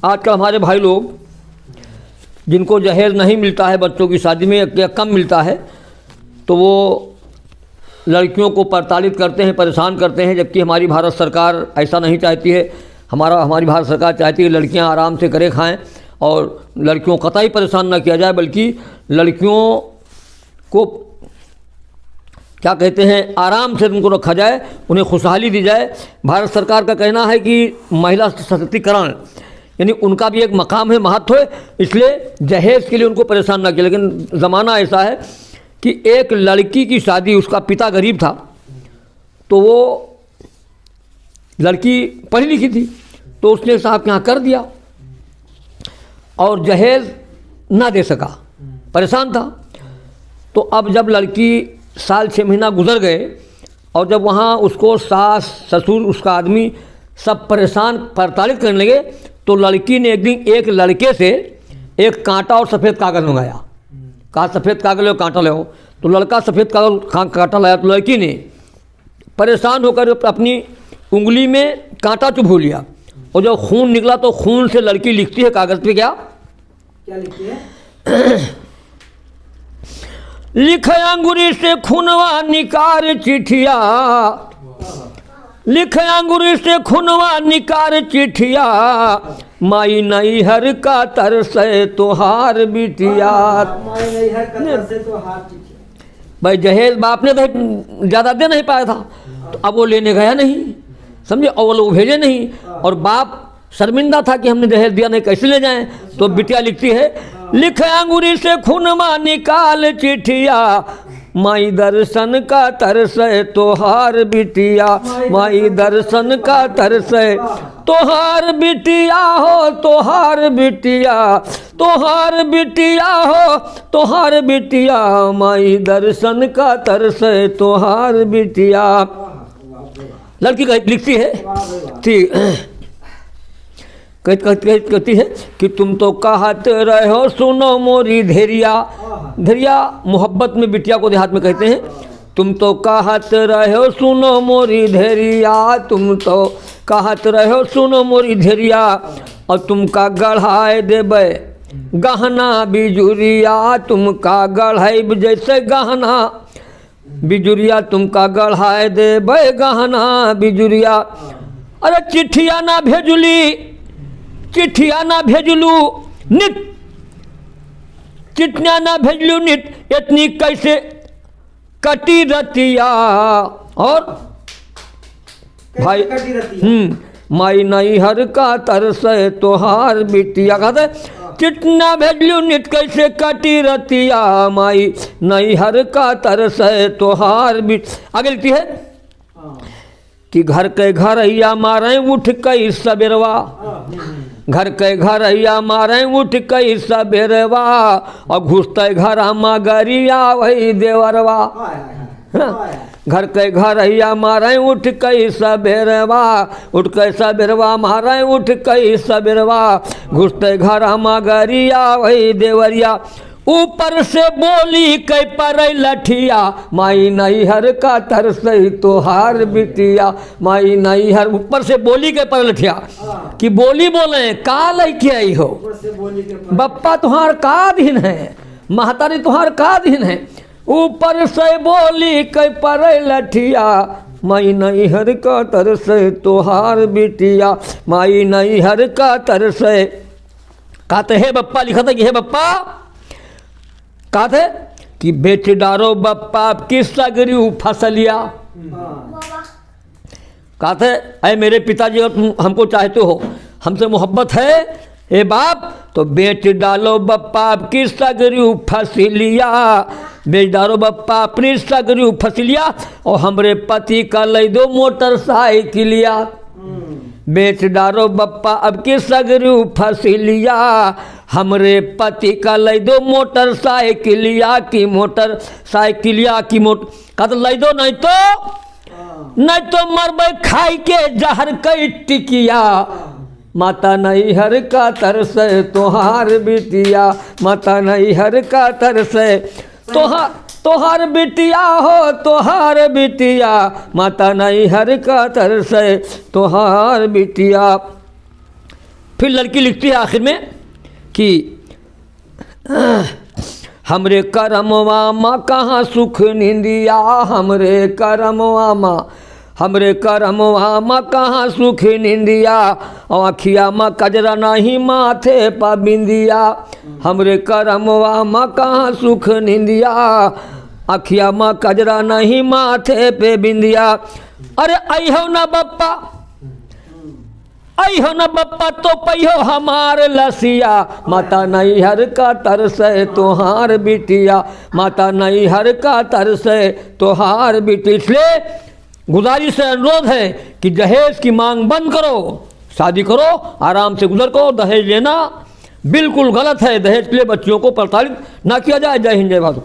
आजकल हमारे भाई लोग जिनको जहेज नहीं मिलता है बच्चों की शादी में या कम मिलता है, तो वो लड़कियों को प्रताड़ित करते हैं, परेशान करते हैं, जबकि हमारी भारत सरकार ऐसा नहीं चाहती है। हमारी भारत सरकार चाहती है कि लड़कियां आराम से करे खाएं और लड़कियों को कतई परेशान न किया जाए, बल्कि लड़कियों को क्या कहते हैं आराम से उनको रखा जाए, उन्हें खुशहाली दी जाए। भारत सरकार का कहना है कि महिला सशक्तिकरण यानी उनका भी एक मकाम है, महत्व है, इसलिए जहेज के लिए उनको परेशान ना किया। लेकिन ज़माना ऐसा है कि एक लड़की की शादी, उसका पिता गरीब था, तो वो लड़की पढ़ी लिखी थी, तो उसने साहब के यहाँ कर दिया और जहेज ना दे सका, परेशान था। तो अब जब लड़की साल 6 महीना गुजर गए और जब वहाँ उसको सास ससुर उसका आदमी सब परेशान प्रताड़ित करने लगे, तो लड़की ने एक दिन एक लड़के से एक कांटा और सफ़ेद कागज़ मंगाया। कहा सफ़ेद कागज़ लो, कांटा ले। तो लड़का सफ़ेद कागज़ कांटा लाया, तो लड़की ने परेशान होकर अपनी उंगली में कांटा चुभो लिया और जब खून निकला तो खून से लड़की लिखती है कागज़ पे, क्या लिखती है? लिख अंगूरी से खूनवा निकार चिठिया, लिख अंगूरी से खूनवा निकार चिठिया, माई नई हर का तरसे तोहार बिटिया। भाई जहेज बाप ने तो ज़्यादा दे नहीं पाया था, तो अब वो लेने गया नहीं, समझे, और वो लोग भेजे नहीं, और बाप शर्मिंदा था कि हमने दहेज दिया नहीं, कैसे ले जाएं। तो बिटिया लिखती है, लिख अंगूरी से खूनमा निकाल चिठिया, माई दर्शन का तरसे तोहार बिटिया, माई दर्शन का तरसे तोहार बिटिया हो, तोहार बिटिया, तोहार बिटिया हो, तोहार बिटिया, माई दर्शन का तरसे तोहार बिटिया। लड़की लिखती है, ठीक कहती है कि तुम तो कहत रहे हो सुनो मोरी धेरिया। धेरिया मोहब्बत में बिटिया को देहात में कहते हैं। तुम तो कहत रहे हो सुनो मोरी धेरिया, तुम तो कहत रहे हो सुनो मोरी धेरिया, और तुम का गढ़ाए देबे गहना बिजुरिया, तुम का गढ़ाई जैसे गहना बिजुरिया, तुम का गढ़ाए देबे गहना बिजुरिया। अरे चिट्ठिया ना भेजुली, चिट्ठिया ना भेजलू नित, चिट्ठिया ना भेजलू नित, इतनी कैसे कटी रतिया। और भाई माई नई हर का तरसे तोहार बिटिया, कहते चिट्ठिया भेजलू नित कैसे कटी रतिया, माई नई हर का तरसे तोहार बिटिया। आगे लिखती है कि घर के घरैया मारे उठ कई सबेरवा, घर के घरैया मारे उठ कई सबेरवा, और घुसते घर मगरिया वही देवरवा। घर के घरैया मारे उठ कई सबेरवा, उठ के सबेरवा मारे उठ कई सबेरवा, घुसते घर मगरिया वही देवरिया। ऊपर से बोली कई पर लठिया, माई नई हर का तरसे तोहार बिटिया, माई नई हर। ऊपर से बोली के पर लठिया कि बोली बोले का लेके आई हो, बप्पा तुहार का दिन है, महतारी तुहार का दिन है। ऊपर से बोली कई पर लठिया, माई नई हर का तरसे तोहार बिटिया, माई नई हर का तरसे। कहते हे बप्पा, लिखा था कि हे बप्पा, कहा थे कि बेच डारो बप्पा की सगरी फसलिया। कहा थे अरे मेरे पिताजी और तुम हमको चाहते हो, हमसे मोहब्बत है ए बाप, तो बेच डालो बप्पा की सगरी फसलिया, बेच डालो बप्पा अपनी सगरी फसलिया, और हमरे पति का ले दो मोटरसाइकिलिया। बेच डारो बप्पा अब की सगरू फसलिया, हमरे पति का ले दो मोटरसाइकिलिया की, मोटरसाइकिलिया की कद ले दो, नहीं तो मरबे खाई के जहर कई टिकिया। माता नहीं हर का तरसे तोहार बिटिया, माता नहीं हर का तरसे तोहार बिटिया हो, तोहार बिटिया, माता नहीं हर का तरसे तोहार बिटिया। फिर लड़की लिखती है आखिर में कि हमरे करमवा माँ कहाँ सुख निंदिया, हमरे करमवा माँ कहाँ सुख निंदिया, आँखिया माँ कजरा नहीं माथे पा बिंदिया, हमरे करमवा माँ कहाँ सुख निंदिया, आँखिया माँ कजरा नहीं माथे पे बिंदिया। अरे अहो न बप्पा, अहो न बप्पा तो पहियो हमार लसिया, माता नैहर का तरसे तोहार बिटिया, माता नैहर का तरसे तोहार बिटी। इसलिए गुजारिश है, अनुरोध है कि दहेज की मांग बंद करो, शादी करो, आराम से गुजर करो। दहेज लेना बिल्कुल गलत है, दहेज के लिए बच्चियों को प्रताड़ित ना किया जाए। जय हिंद, जय भारत।